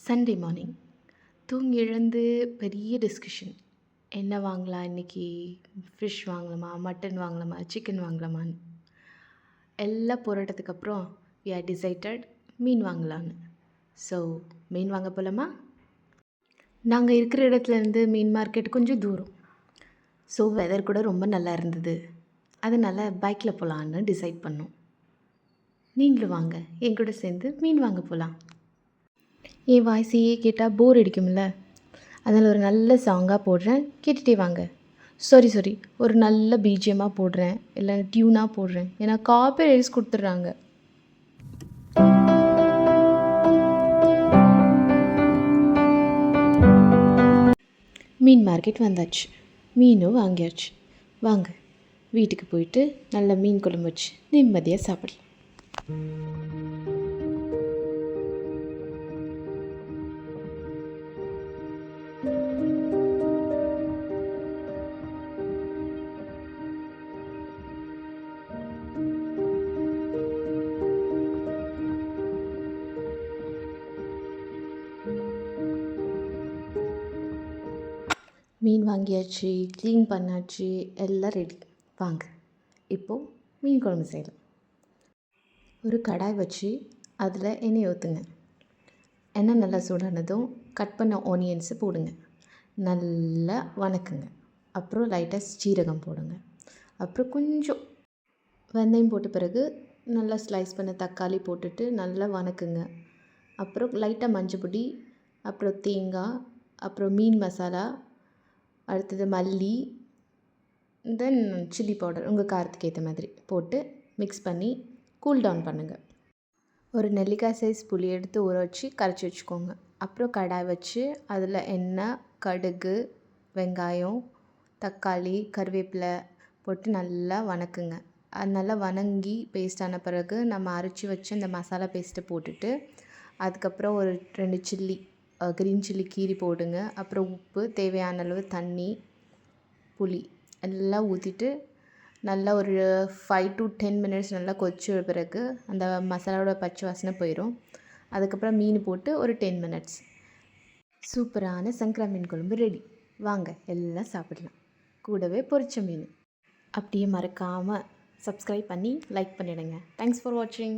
Sunday morning தூங்கி எழுந்து பெரிய டிஸ்கஷன். என்ன வாங்கலாம் இன்றைக்கி? ஃபிஷ் வாங்கலாமா, மட்டன் வாங்கலாமா, சிக்கன் வாங்கலாமான்னு எல்லாம் போராட்டத்துக்கப்புறம் வி ஆர் டிசைடட் மீன் வாங்கலான்னு. ஸோ மீன் வாங்க போகலாமா? நாங்கள் இருக்கிற இடத்துலேருந்து மீன் மார்க்கெட் கொஞ்சம் தூரம். ஸோ வெதர் கூட ரொம்ப நல்லா இருந்தது. அதனால் பைக்கில் போகலான்னு டிசைட் பண்ணோம். நீங்களும் வாங்க, என் கூட சேர்ந்து மீன் வாங்க போகலாம். என் வாய்ஸையே கேட்டால் போர் அடிக்கும்ல, அதனால் ஒரு நல்ல சாங்காக போடுறேன், கேட்டுகிட்டே வாங்க. சாரி ஒரு நல்ல பிஜிஎம்மாக போடுறேன், இல்லை டியூனாக போடுறேன், ஏன்னா காப்பி ரைட்ஸ் கொடுத்துட்றாங்க. மீன் மார்க்கெட் வந்தாச்சு, மீனும் வாங்கியாச்சு. வாங்க வீட்டுக்கு போயிட்டு நல்ல மீன் குழம்பு வச்சு நிம்மதியாக சாப்பிடலாம். மீன் வாங்கியாச்சு, க்ளீன் பண்ணாச்சு, எல்லாம் ரெடி. வாங்க இப்போது மீன் குழம்பு செய்யலாம். ஒரு கடாய் வச்சு அதில் எண்ணெய் ஊற்றுங்க. எண்ணெய் நல்லா சூடானதும் கட் பண்ண ஆனியன்ஸு போடுங்க, நல்லா வணக்குங்க. அப்புறம் லைட்டாக சீரகம் போடுங்க. அப்புறம் கொஞ்சம் வெந்தயம் போட்ட பிறகு நல்லா ஸ்லைஸ் பண்ண தக்காளி போட்டுட்டு நல்லா வணக்குங்க. அப்புறம் லைட்டாக மஞ்சள் பொடி, அப்புறம் தேங்காய், அப்புறம் மீன் மசாலா, அடுத்தது மல்லி, தென் சில்லி பவுடர் உங்கள் காரத்துக்கு ஏற்ற மாதிரி போட்டு மிக்ஸ் பண்ணி கூல் டவுன் பண்ணுங்கள். ஒரு நெல்லிக்காய் சைஸ் புளி எடுத்து ஊற வச்சு கரைச்சி வச்சுக்கோங்க. அப்புறம் கடாய் வச்சு அதில் எண்ணெய், கடுகு, வெங்காயம், தக்காளி, கருவேப்பிலை போட்டு நல்லா வணக்குங்க. அது நல்லா வணங்கி பேஸ்ட் ஆன பிறகு நம்ம அரைச்சி வச்சு அந்த மசாலா பேஸ்ட்டை போட்டுட்டு அதுக்கப்புறம் ஒரு 2 சில்லி க்ரீன் சில்லி கீரி போடுங்க. அப்புறம் உப்பு, தேவையான அளவு தண்ணி, புளி எல்லாம் ஊற்றிட்டு நல்லா ஒரு 5 to 10 மினிட்ஸ் நல்லா கொதிச்ச பிறகு அந்த மசாலாவோட பச்சை வாசனை போயிடும். அதுக்கப்புறம் மீன் போட்டு ஒரு 10 மினிட்ஸ் சூப்பரான சங்கரா மீன் குழம்பு ரெடி. வாங்க எல்லாம் சாப்பிடலாம். கூடவே பொரிச்ச மீன். அப்படியே மறக்காமல் சப்ஸ்கிரைப் பண்ணி லைக் பண்ணிவிடுங்க. தேங்க்ஸ் ஃபார் வாட்சிங்.